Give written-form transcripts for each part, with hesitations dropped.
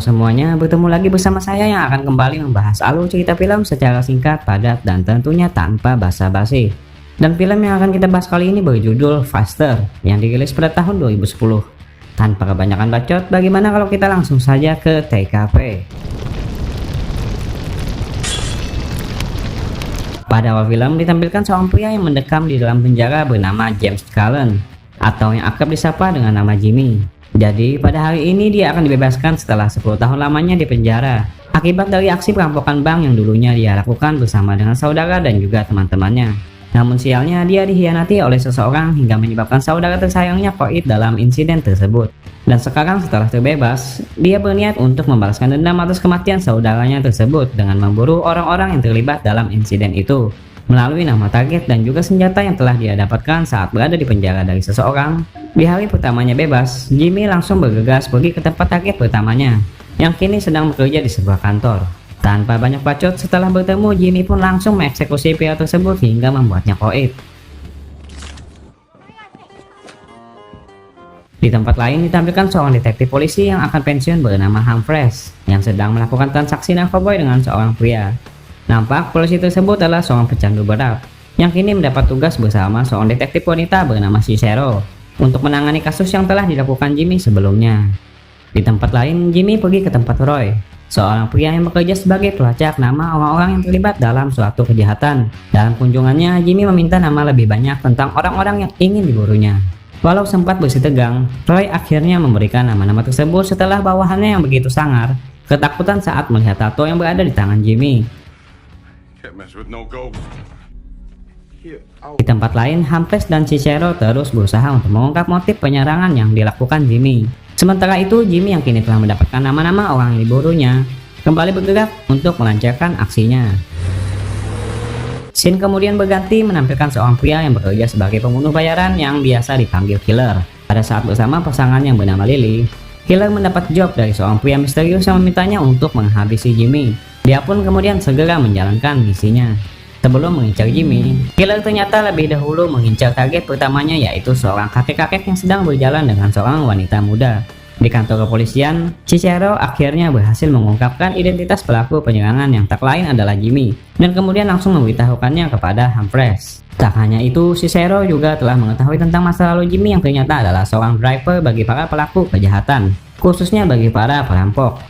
semuanya, bertemu lagi bersama saya yang akan kembali membahas alur cerita film secara singkat, padat, dan tentunya tanpa basa-basi. Dan film yang akan kita bahas kali ini berjudul Faster yang dirilis pada tahun 2010. Tanpa kebanyakan bacot, bagaimana kalau kita langsung saja ke TKP? Pada awal film ditampilkan seorang pria yang mendekam di dalam penjara bernama James Cullen, atau yang akrab disapa dengan nama Jimmy. Jadi pada hari ini dia akan dibebaskan setelah 10 tahun lamanya di penjara akibat dari aksi perampokan bank yang dulunya dia lakukan bersama dengan saudara dan juga teman-temannya. Namun sialnya dia dihianati oleh seseorang hingga menyebabkan saudara tersayangnya koit dalam insiden tersebut. Dan sekarang setelah terbebas, dia berniat untuk membalaskan dendam atas kematian saudaranya tersebut dengan memburu orang-orang yang terlibat dalam insiden itu melalui nama target dan juga senjata yang telah dia dapatkan saat berada di penjara dari seseorang. Di hari pertamanya bebas, Jimmy langsung bergegas pergi ke tempat target pertamanya yang kini sedang bekerja di sebuah kantor. Tanpa banyak bacot, setelah bertemu, Jimmy pun langsung mengeksekusi pria tersebut hingga membuatnya koit. Di tempat lain ditampilkan seorang detektif polisi yang akan pensiun bernama Humphreys yang sedang melakukan transaksi narkoba dengan seorang pria. Nampak polisi tersebut adalah seorang pecandu berat yang kini mendapat tugas bersama seorang detektif wanita bernama Cicero untuk menangani kasus yang telah dilakukan Jimmy sebelumnya. Di tempat lain, Jimmy pergi ke tempat Roy, seorang pria yang bekerja sebagai pelacak nama orang-orang yang terlibat dalam suatu kejahatan. Dalam kunjungannya, Jimmy meminta nama lebih banyak tentang orang-orang yang ingin diburunya. Walau sempat bersih tegang, Roy akhirnya memberikan nama-nama tersebut setelah bawahannya yang begitu sangar ketakutan saat melihat tato yang berada di tangan Jimmy. Di tempat lain, Humphreys dan Cicero terus berusaha untuk mengungkap motif penyerangan yang dilakukan Jimmy. Sementara itu, Jimmy yang kini telah mendapatkan nama-nama orang yang diburunya kembali bergerak untuk melancarkan aksinya. Scene kemudian berganti menampilkan seorang pria yang bekerja sebagai pembunuh bayaran yang biasa dipanggil Killer. Pada saat bersama pasangan yang bernama Lily, Killer mendapat job dari seorang pria misterius yang memintanya untuk menghabisi Jimmy. Dia pun kemudian segera menjalankan misinya. Sebelum mengincar Jimmy, Killer ternyata lebih dahulu mengincar target pertamanya, yaitu seorang kakek-kakek yang sedang berjalan dengan seorang wanita muda. Di kantor kepolisian, Cicero akhirnya berhasil mengungkapkan identitas pelaku penyerangan yang tak lain adalah Jimmy, dan kemudian langsung memberitahukannya kepada Humphreys. Tak hanya itu, Cicero juga telah mengetahui tentang masa lalu Jimmy yang ternyata adalah seorang driver bagi para pelaku kejahatan, khususnya bagi para perampok.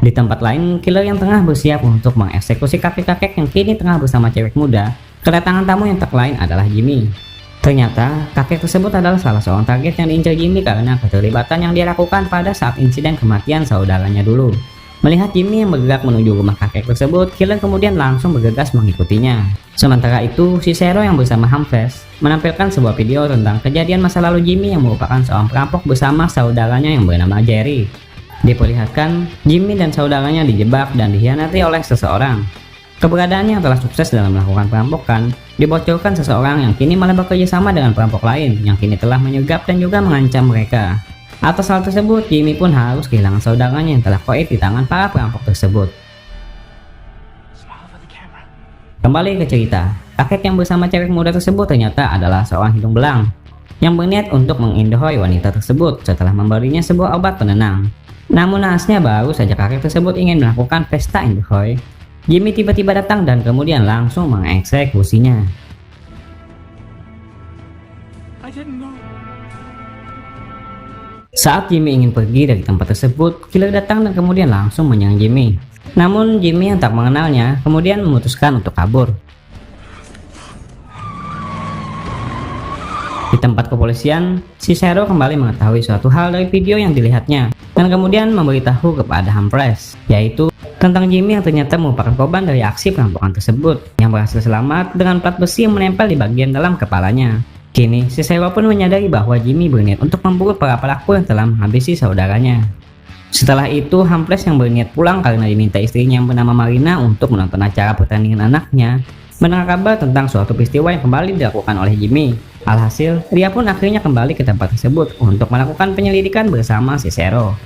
Di tempat lain, Killer yang tengah bersiap untuk mengeksekusi kakek-kakek yang kini tengah bersama cewek muda, kedatangan tamu yang tak lain adalah Jimmy. Ternyata, kakek tersebut adalah salah seorang target yang diincar Jimmy karena keterlibatan yang dia lakukan pada saat insiden kematian saudaranya dulu. Melihat Jimmy yang bergerak menuju rumah kakek tersebut, Killer kemudian langsung bergegas mengikutinya. Sementara itu, Cicero yang bersama Humphreys menampilkan sebuah video tentang kejadian masa lalu Jimmy yang merupakan seorang perampok bersama saudaranya yang bernama Jerry. Diperlihatkan, Jimmy dan saudaranya dijebak dan dikhianati oleh seseorang. Keberadaannya yang telah sukses dalam melakukan perampokan dibocorkan seseorang yang kini malah bekerja sama dengan perampok lain yang kini telah menyergap dan juga mengancam mereka. Atas hal tersebut, Jimmy pun harus kehilangan saudaranya yang telah koit di tangan para perampok tersebut. Kembali ke cerita, kakek yang bersama cewek muda tersebut ternyata adalah seorang hidung belang yang berniat untuk mengindohoi wanita tersebut setelah memberinya sebuah obat penenang. Namun naasnya baru saja kakek tersebut ingin melakukan pesta indohoi, Jimmy tiba-tiba datang dan kemudian langsung mengeksekusinya. Saat Jimmy ingin pergi dari tempat tersebut, Killer datang dan kemudian langsung menyerang Jimmy. Namun Jimmy yang tak mengenalnya kemudian memutuskan untuk kabur. Di tempat kepolisian, Cicero kembali mengetahui suatu hal dari video yang dilihatnya dan kemudian memberitahu kepada Humphreys, yaitu tentang Jimmy yang ternyata merupakan korban dari aksi perampokan tersebut yang berhasil selamat dengan plat besi yang menempel di bagian dalam kepalanya. Kini, Cicero pun menyadari bahwa Jimmy berniat untuk memburu para pelaku yang telah menghabisi saudaranya. Setelah itu, Humphreys yang berniat pulang karena diminta istrinya yang bernama Marina untuk menonton acara pertandingan anaknya, mendengar kabar tentang suatu peristiwa yang kembali dilakukan oleh Jimmy. Alhasil, dia pun akhirnya kembali ke tempat tersebut untuk melakukan penyelidikan bersama Cicero.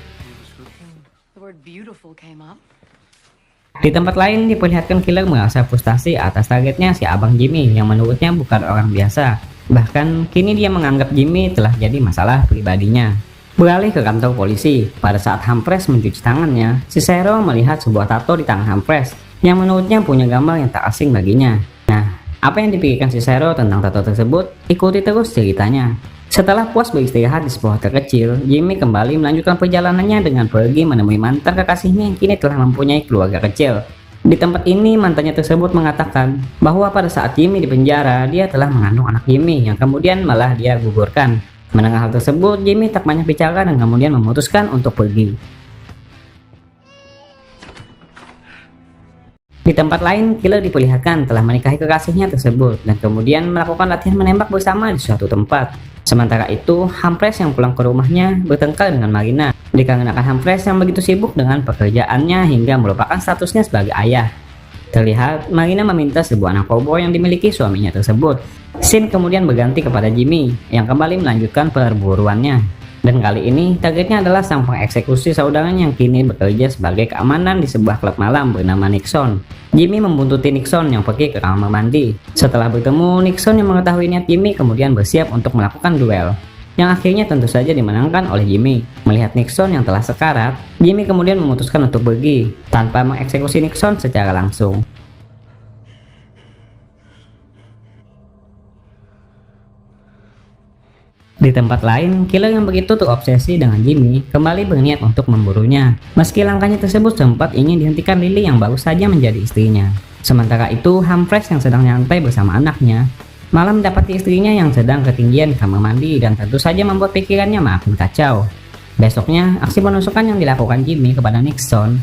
Di tempat lain diperlihatkan Killer merasa frustasi atas targetnya si abang Jimmy yang menurutnya bukan orang biasa. Bahkan kini dia menganggap Jimmy telah jadi masalah pribadinya. Beralih ke kantor polisi, pada saat Humphreys mencuci tangannya, Cicero melihat sebuah tato di tangan Humphreys yang menurutnya punya gambar yang tak asing baginya. Nah, apa yang dipikirkan Cicero tentang tato tersebut? Ikuti terus ceritanya. Setelah puas beristirahat di sebuah hotel kecil, Jimmy kembali melanjutkan perjalanannya dengan pergi menemui mantan kekasihnya yang kini telah mempunyai keluarga kecil. Di tempat ini, mantannya tersebut mengatakan bahwa pada saat Jimmy di penjara, dia telah mengandung anak Jimmy yang kemudian malah dia gugurkan. Mendengar hal tersebut, Jimmy tak banyak bicara dan kemudian memutuskan untuk pergi. Di tempat lain, killer diperlihatkan telah menikahi kekasihnya tersebut dan kemudian melakukan latihan menembak bersama di suatu tempat. Sementara itu, Humphreys yang pulang ke rumahnya bertengkar dengan Marina dikarenakan Humphreys yang begitu sibuk dengan pekerjaannya hingga melupakan statusnya sebagai ayah. Terlihat, Marina meminta sebuah anak koboi yang dimiliki suaminya tersebut. Scene kemudian berganti kepada Jimmy yang kembali melanjutkan perburuannya. Dan kali ini targetnya adalah sang pengeksekusi saudaranya yang kini bekerja sebagai keamanan di sebuah klub malam bernama Nixon. Jimmy membuntuti Nixon yang pergi ke kamar mandi. Setelah bertemu, Nixon yang mengetahui niat Jimmy kemudian bersiap untuk melakukan duel, yang akhirnya tentu saja dimenangkan oleh Jimmy. Melihat Nixon yang telah sekarat, Jimmy kemudian memutuskan untuk pergi tanpa mengeksekusi Nixon secara langsung. Di tempat lain, killer yang begitu terobsesi dengan Jimmy kembali berniat untuk memburunya. Meski langkahnya tersebut sempat ingin dihentikan Lily yang baru saja menjadi istrinya. Sementara itu, Humphreys yang sedang nyantai bersama anaknya malah mendapati istrinya yang sedang ketinggian di kamar mandi dan tentu saja membuat pikirannya makin kacau. Besoknya, aksi penusukan yang dilakukan Jimmy kepada Nixon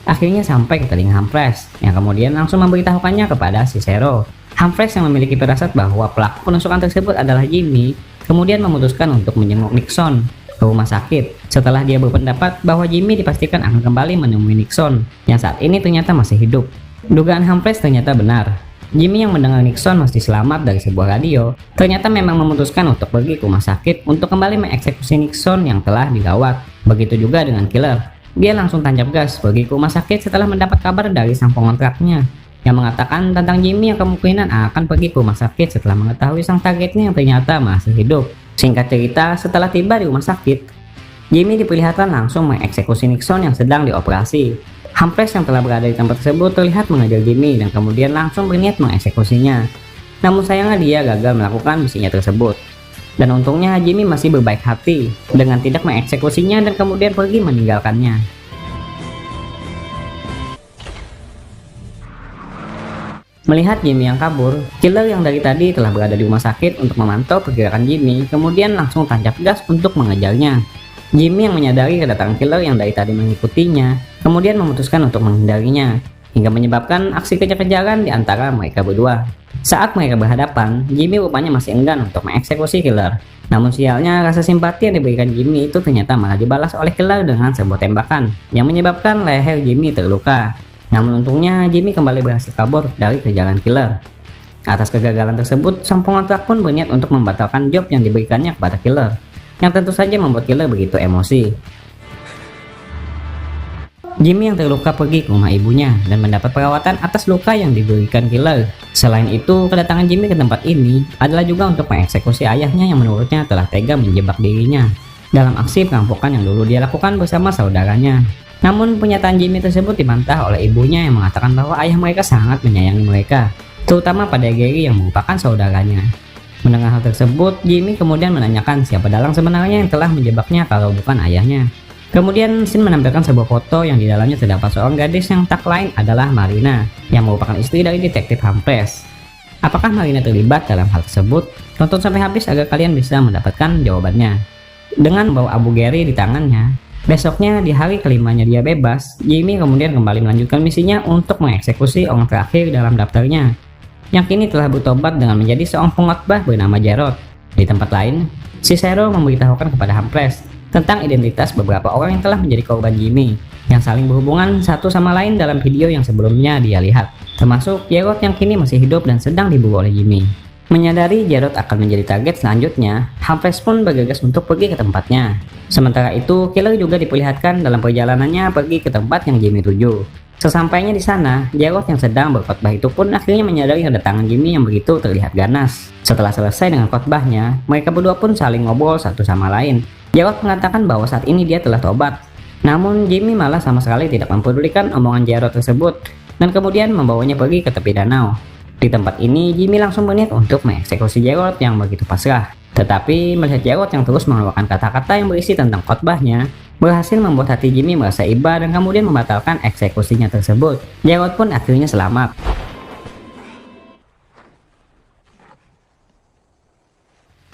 akhirnya sampai ke telinga Humphreys yang kemudian langsung memberitahukannya kepada Cicero. Humphreys yang memiliki firasat bahwa pelaku penusukan tersebut adalah Jimmy kemudian memutuskan untuk menjenguk Nixon ke rumah sakit setelah dia berpendapat bahwa Jimmy dipastikan akan kembali menemui Nixon yang saat ini ternyata masih hidup. Dugaan Humphreys ternyata benar. Jimmy yang mendengar Nixon masih selamat dari sebuah radio ternyata memang memutuskan untuk pergi ke rumah sakit untuk kembali mengeksekusi Nixon yang telah dirawat. Begitu juga dengan killer. Dia langsung tancap gas pergi ke rumah sakit setelah mendapat kabar dari sang pengontraknya yang mengatakan tentang Jimmy yang kemungkinan akan pergi ke rumah sakit setelah mengetahui sang targetnya yang ternyata masih hidup. Singkat cerita, setelah tiba di rumah sakit, Jimmy diperlihatkan langsung mengeksekusi Nixon yang sedang dioperasi. Humphreys yang telah berada di tempat tersebut terlihat mengejar Jimmy dan kemudian langsung berniat mengeksekusinya. Namun sayangnya dia gagal melakukan misinya tersebut. Dan untungnya Jimmy masih berbaik hati dengan tidak mengeksekusinya dan kemudian pergi meninggalkannya. Melihat Jimmy yang kabur, killer yang dari tadi telah berada di rumah sakit untuk memantau pergerakan Jimmy, kemudian langsung tancap gas untuk mengejarnya. Jimmy yang menyadari kedatangan killer yang dari tadi mengikutinya, kemudian memutuskan untuk menghindarinya, hingga menyebabkan aksi kejar-kejaran di antara mereka berdua. Saat mereka berhadapan, Jimmy rupanya masih enggan untuk mengeksekusi killer. Namun sialnya, rasa simpati yang diberikan Jimmy itu ternyata malah dibalas oleh killer dengan sebuah tembakan, yang menyebabkan leher Jimmy terluka. Namun untungnya Jimmy kembali berhasil kabur dari kejaran killer. Atas kegagalan tersebut, sang pengontrak pun berniat untuk membatalkan job yang diberikannya kepada killer, yang tentu saja membuat killer begitu emosi. Jimmy yang terluka pergi ke rumah ibunya dan mendapat perawatan atas luka yang diberikan killer. Selain itu, kedatangan Jimmy ke tempat ini adalah juga untuk mengeksekusi ayahnya yang menurutnya telah tega menjebak dirinya dalam aksi perampokan yang dulu dia lakukan bersama saudaranya. Namun pernyataan Jimmy tersebut dibantah oleh ibunya yang mengatakan bahwa ayah mereka sangat menyayangi mereka, terutama pada Gary yang merupakan saudaranya. Mendengar hal tersebut, Jimmy kemudian menanyakan siapa dalang sebenarnya yang telah menjebaknya kalau bukan ayahnya. Kemudian scene menampilkan sebuah foto yang di dalamnya terdapat seorang gadis yang tak lain adalah Marina, yang merupakan istri dari detektif Humphreys. Apakah Marina terlibat dalam hal tersebut? Tonton sampai habis agar kalian bisa mendapatkan jawabannya. Dengan membawa Abu Gary di tangannya, besoknya di hari kelimanya dia bebas, Jimmy kemudian kembali melanjutkan misinya untuk mengeksekusi orang terakhir dalam daftarnya, yang kini telah bertobat dengan menjadi seorang pengkhotbah bernama Jarod. Di tempat lain, Cicero memberitahukan kepada Humphreys tentang identitas beberapa orang yang telah menjadi korban Jimmy, yang saling berhubungan satu sama lain dalam video yang sebelumnya dia lihat, termasuk Jarod yang kini masih hidup dan sedang diburu oleh Jimmy. Menyadari Jarod akan menjadi target selanjutnya, Humphreys pun bergegas untuk pergi ke tempatnya. Sementara itu, killer juga diperlihatkan dalam perjalanannya pergi ke tempat yang Jimmy tuju. Sesampainya di sana, Jarod yang sedang berkhotbah itu pun akhirnya menyadari kedatangan Jimmy yang begitu terlihat ganas. Setelah selesai dengan khotbahnya, mereka berdua pun saling ngobrol satu sama lain. Jarod mengatakan bahwa saat ini dia telah tobat. Namun Jimmy malah sama sekali tidak mempedulikan omongan Jarod tersebut dan kemudian membawanya pergi ke tepi danau. Di tempat ini, Jimmy langsung berniat untuk mengeksekusi Jarod yang begitu pasrah. Tetapi melihat Jarod yang terus mengeluarkan kata-kata yang berisi tentang khotbahnya, berhasil membuat hati Jimmy merasa iba dan kemudian membatalkan eksekusinya tersebut. Jarod pun akhirnya selamat.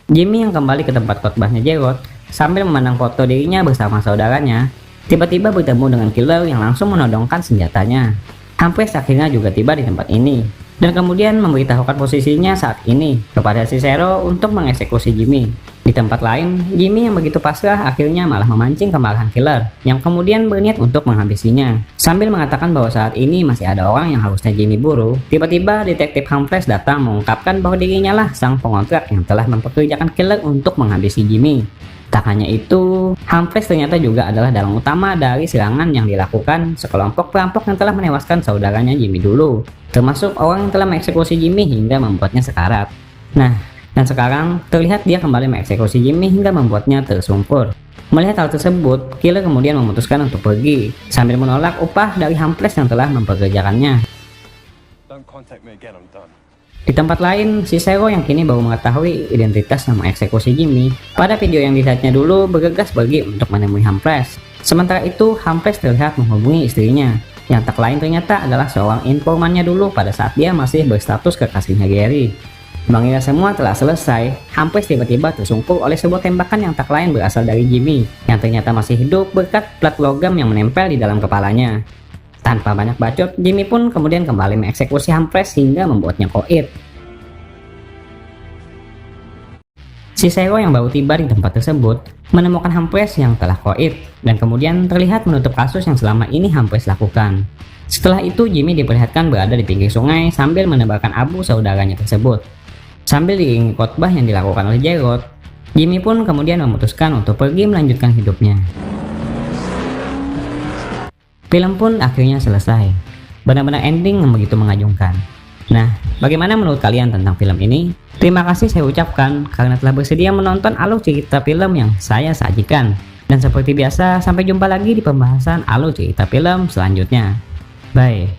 Jimmy yang kembali ke tempat khotbahnya Jarod sambil memandang foto dirinya bersama saudaranya, tiba-tiba bertemu dengan killer yang langsung menodongkan senjatanya. Humphreys akhirnya juga tiba di tempat ini dan kemudian memberitahukan posisinya saat ini kepada Cicero untuk mengeksekusi Jimmy. Di tempat lain, Jimmy yang begitu pasrah akhirnya malah memancing kemarahan killer yang kemudian berniat untuk menghabisinya. Sambil mengatakan bahwa saat ini masih ada orang yang harusnya Jimmy buru, tiba-tiba detektif Humphreys datang mengungkapkan bahwa dirinya lah sang pengontrak yang telah mempekerjakan killer untuk menghabisi Jimmy. Tak hanya itu, Humphreys ternyata juga adalah dalang utama dari serangan yang dilakukan sekelompok perampok yang telah menewaskan saudaranya Jimmy dulu, termasuk orang yang telah mengeksekusi Jimmy hingga membuatnya sekarat. Nah, dan sekarang terlihat dia kembali mengeksekusi Jimmy hingga membuatnya tersungkur. Melihat hal tersebut, killer kemudian memutuskan untuk pergi sambil menolak upah dari Humphreys yang telah mempekerjakannya. Di tempat lain, Cicero yang kini baru mengetahui identitas nama eksekusi Jimmy pada video yang dilihatnya dulu bergegas pergi untuk menemui Humphreys. Sementara itu, Humphreys terlihat menghubungi istrinya yang tak lain ternyata adalah seorang informannya dulu pada saat dia masih berstatus kekasihnya Gary. Mengira semua telah selesai, Humphreys tiba-tiba tersungkur oleh sebuah tembakan yang tak lain berasal dari Jimmy yang ternyata masih hidup berkat plat logam yang menempel di dalam kepalanya. Tanpa banyak bacot, Jimmy pun kemudian kembali mengeksekusi Humphreys hingga membuatnya koit. Cicero yang baru tiba di tempat tersebut menemukan Humphreys yang telah koit dan kemudian terlihat menutup kasus yang selama ini Humphreys lakukan. Setelah itu, Jimmy diperlihatkan berada di pinggir sungai sambil menebarkan abu saudaranya tersebut. Sambil diiringi khotbah yang dilakukan oleh Jarod, Jimmy pun kemudian memutuskan untuk pergi melanjutkan hidupnya. Film pun akhirnya selesai. Benar-benar ending yang begitu mengagumkan. Nah, bagaimana menurut kalian tentang film ini? Terima kasih saya ucapkan karena telah bersedia menonton alur cerita film yang saya sajikan. Dan seperti biasa, sampai jumpa lagi di pembahasan alur cerita film selanjutnya. Bye.